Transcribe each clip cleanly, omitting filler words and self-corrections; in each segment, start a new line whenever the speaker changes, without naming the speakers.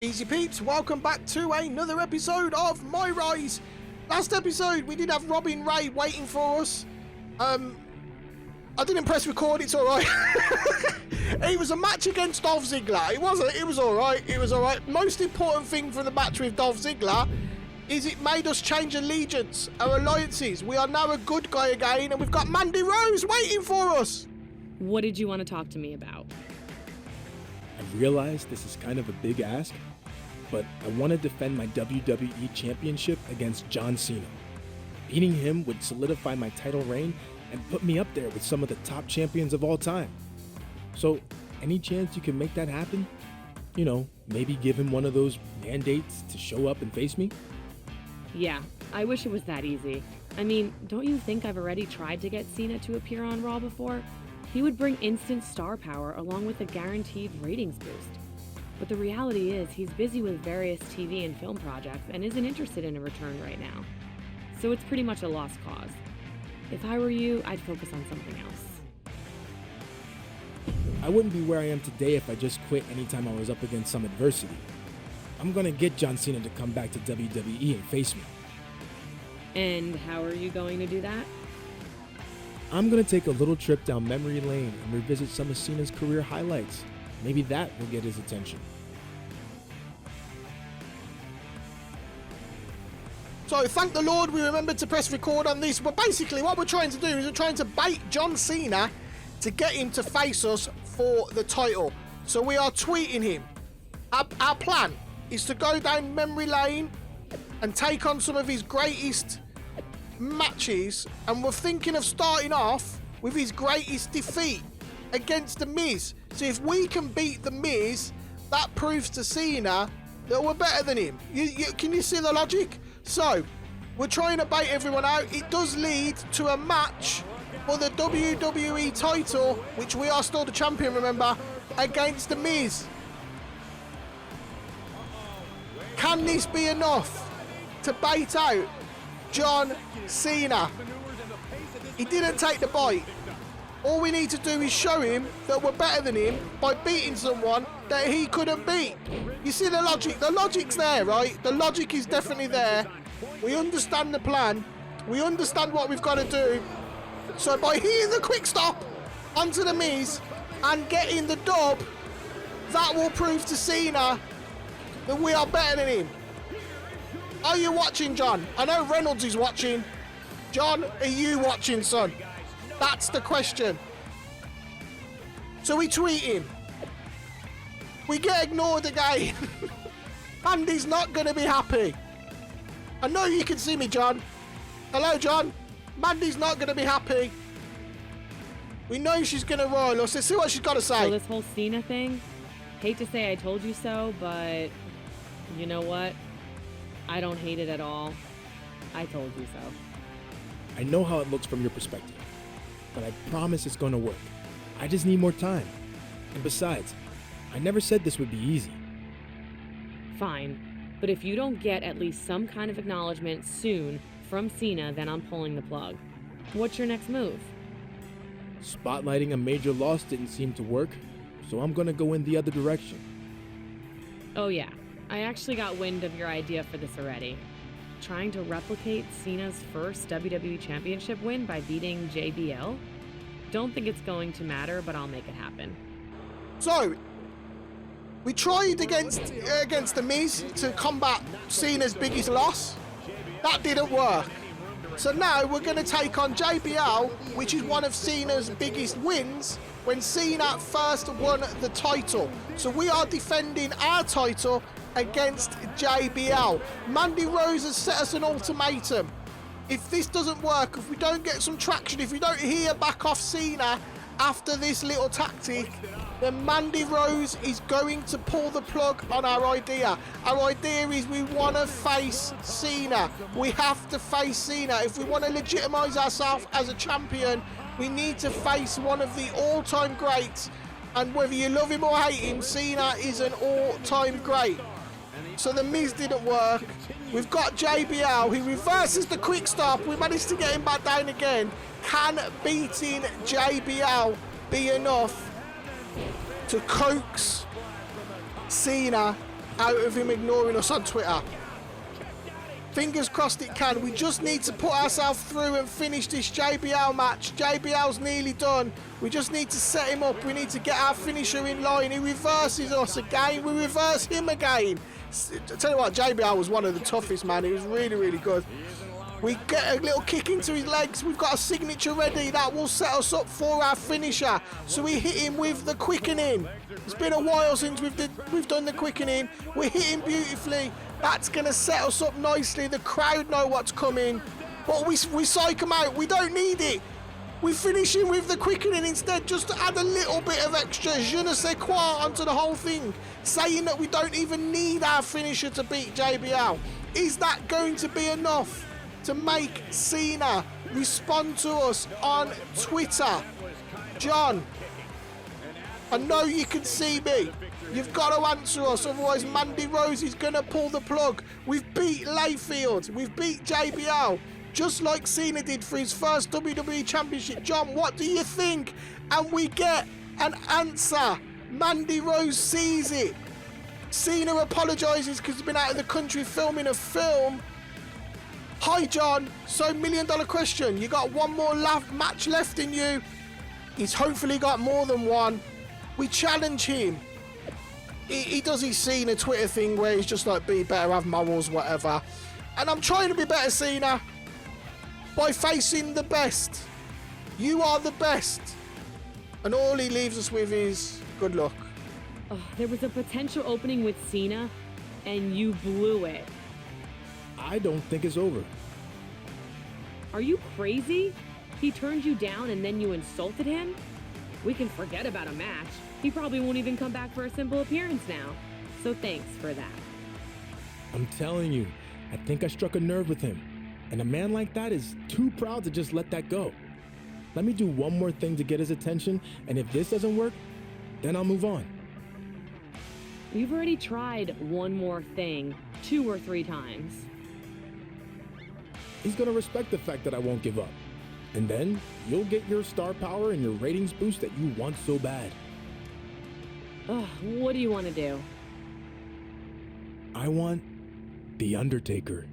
Easy peeps, welcome back to another episode of Myrise. Last episode we did have Robin Ray waiting for us. I didn't press record, it's alright. It was a match against Dolph Ziggler. It was alright. Most important thing from the match with Dolph Ziggler is it made us change allegiance, our alliances. We are now a good guy again and we've got Mandy Rose waiting for us.
What did you want to talk to me about?
I realize this is kind of a big ask, but I want to defend my WWE Championship against John Cena. Beating him would solidify my title reign and put me up there with some of the top champions of all time. So, any chance you can make that happen? You know, maybe give him one of those mandates to show up and face me?
Yeah, I wish it was that easy. I mean, don't you think I've already tried to get Cena to appear on Raw before? He would bring instant star power along with a guaranteed ratings boost. But the reality is he's busy with various TV and film projects and isn't interested in a return right now. So it's pretty much a lost cause. If I were you, I'd focus on something else.
I wouldn't be where I am today if I just quit anytime I was up against some adversity. I'm gonna get John Cena to come back to WWE and face me.
And how are you going to do that?
I'm gonna take a little trip down memory lane and revisit some of Cena's career highlights. Maybe that will get his attention.
So thank the Lord we remembered to press record on this, but basically what we're trying to do is we're trying to bait John Cena to get him to face us for the title. So we are tweeting him. Our plan is to go down memory lane and take on some of his greatest matches, and we're thinking of starting off with his greatest defeat against The Miz. So if we can beat The Miz, that proves to Cena that we're better than him. Can you see the logic? So we're trying to bait everyone out. It does lead to a match for the WWE title, which we are still the champion, remember, against The Miz. Can this be enough to bait out John Cena? He didn't take the bite. All we need to do is show him that we're better than him by beating someone that he couldn't beat. You see the logic? The logic's there, right? The logic is definitely there. We understand the plan. We understand what we've got to do. So by hitting the quick stop onto The Miz and getting the dub, that will prove to Cena that we are better than him. Are you watching, John? I know Reynolds is watching. John, are you watching, son? That's the question. So we tweet him. We get ignored again. Andy's not going to be happy. I know you can see me, John. Hello, John. Mandy's not going to be happy. We know she's going to roil us. Let's see what she's got to say.
So this whole Cena thing, hate to say I told you so, but you know what? I don't hate it at all. I told you so.
I know how it looks from your perspective, but I promise it's gonna work. I just need more time. And besides, I never said this would be easy.
Fine, but if you don't get at least some kind of acknowledgement soon from Cena, then I'm pulling the plug. What's your next move?
Spotlighting a major loss didn't seem to work, so I'm gonna go in the other direction.
Oh yeah, I actually got wind of your idea for this already. Trying to replicate Cena's first WWE Championship win by beating JBL? Don't think it's going to matter, but I'll make it happen.
So, we tried against The Miz to combat Cena's biggest loss. That didn't work. So now we're going to take on JBL, which is one of Cena's biggest wins when Cena first won the title. So we are defending our title against JBL. Mandy Rose has set us an ultimatum. If this doesn't work, if we don't get some traction, if we don't hear back off Cena after this little tactic, then Mandy Rose is going to pull the plug on our idea. Our idea is we want to face Cena. We have to face Cena. If we want to legitimize ourselves as a champion, we need to face one of the all-time greats. And whether you love him or hate him, Cena is an all-time great. So The Miz didn't work. We've got JBL, who reverses the quick stop. We managed to get him back down again. Can beating JBL be enough to coax Cena out of him ignoring us on Twitter. Fingers crossed it can. We just need to put ourselves through and finish this JBL match. JBL's nearly done. We just need to set him up. We need to get our finisher in line. He reverses us again. We reverse him again. I tell you what, JBL was one of the toughest, man. He was really, really good. We get a little kick into his legs. We've got a signature ready. That will set us up for our finisher. So we hit him with the quickening. It's been a while since we've done the quickening. We're hitting beautifully. That's going to set us up nicely. The crowd know what's coming. But we psych them out. We don't need it. We finish him with the quickening instead, just to add a little bit of extra je ne sais quoi onto the whole thing, saying that we don't even need our finisher to beat JBL. Is that going to be enough to make Cena respond to us on Twitter? John, I know you can see me. You've got to answer us, otherwise Mandy Rose is going to pull the plug. We've beat Layfield. We've beat JBL, just like Cena did for his first WWE Championship. John, what do you think? And we get an answer. Mandy Rose sees it. Cena apologises because he's been out of the country filming a film. Hi, John. So, $1 million question. You got one more match left in you. He's hopefully got more than one. We challenge him. He does his Cena Twitter thing where he's just like, be better, have morals, whatever. And I'm trying to be better, Cena, by facing the best. You are the best. And all he leaves us with is good luck.
Oh, there was a potential opening with Cena, and you blew it.
I don't think it's over.
Are you crazy? He turned you down and then you insulted him? We can forget about a match. He probably won't even come back for a simple appearance now. So thanks for that.
I'm telling you, I think I struck a nerve with him. And a man like that is too proud to just let that go. Let me do one more thing to get his attention, and if this doesn't work, then I'll move on.
You've already tried one more thing 2 or 3 times.
He's gonna respect the fact that I won't give up. And then you'll get your star power and your ratings boost that you want so bad.
Ugh, what do you want to do?
I want The Undertaker.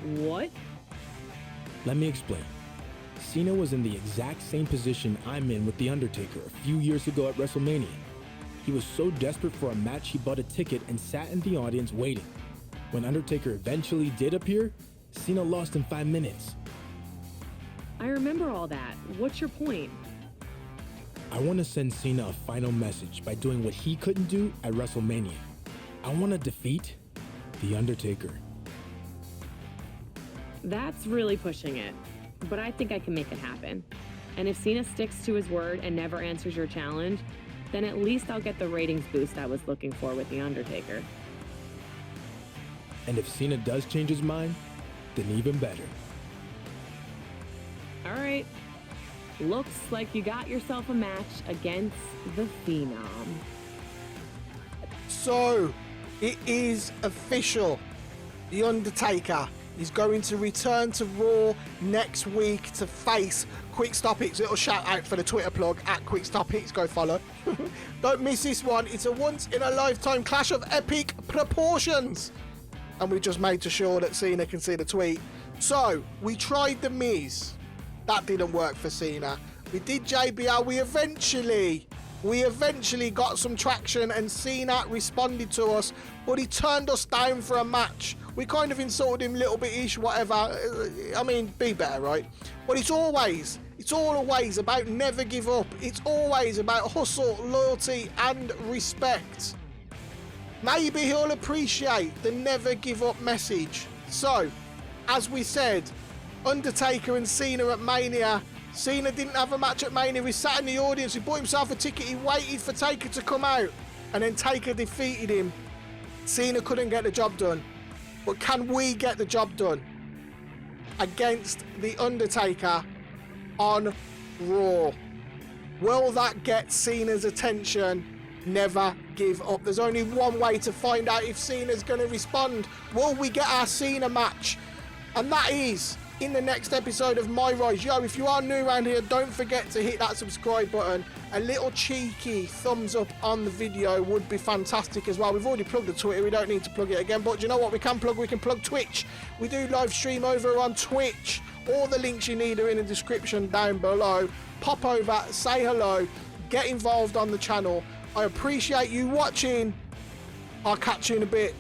What?
Let me explain. Cena was in the exact same position I'm in with The Undertaker a few years ago at WrestleMania. He was so desperate for a match he bought a ticket and sat in the audience waiting. When Undertaker eventually did appear, Cena lost in 5 minutes.
I remember all that. What's your point?
I want to send Cena a final message by doing what he couldn't do at WrestleMania. I want to defeat The Undertaker.
That's really pushing it, but I think I can make it happen. And if Cena sticks to his word and never answers your challenge, then at least I'll get the ratings boost I was looking for with The Undertaker.
And if Cena does change his mind, then even better.
All right. Looks like you got yourself a match against the Phenom.
So, it is official. The Undertaker is going to return to Raw next week to face QuickStopHicks. Little shout out for the Twitter plug at QuickStopHicks. Go follow. Don't miss this one. It's a once-in-a-lifetime clash of epic proportions. And we just made sure that Cena can see the tweet. So, we tried The Miz. That didn't work for Cena. We did JBL. We eventually got some traction and Cena responded to us, but he turned us down for a match. We kind of insulted him a little bit-ish, whatever. I mean, be better, right? But it's always about never give up. It's always about hustle, loyalty, and respect. Maybe he'll appreciate the never give up message. So, as we said, Undertaker and Cena at Mania. Cena didn't have a match at Mania. He sat in the audience. He bought himself a ticket. He waited for Taker to come out. And then Taker defeated him. Cena couldn't get the job done. But can we get the job done against The Undertaker on Raw? Will that get Cena's attention? Never give up. There's only one way to find out if Cena's going to respond. Will we get our Cena match? And that is in the next episode of Myrise. Yo, if you are new around here, don't forget to hit that subscribe button. A little cheeky thumbs up on the video would be fantastic as well. We've already plugged the Twitter, we don't need to plug it again, but do you know what we can plug? We can plug Twitch. We do live stream over on Twitch. All the links you need are in the description down below. Pop over, say hello, get involved on the channel. I appreciate you watching. I'll catch you in a bit.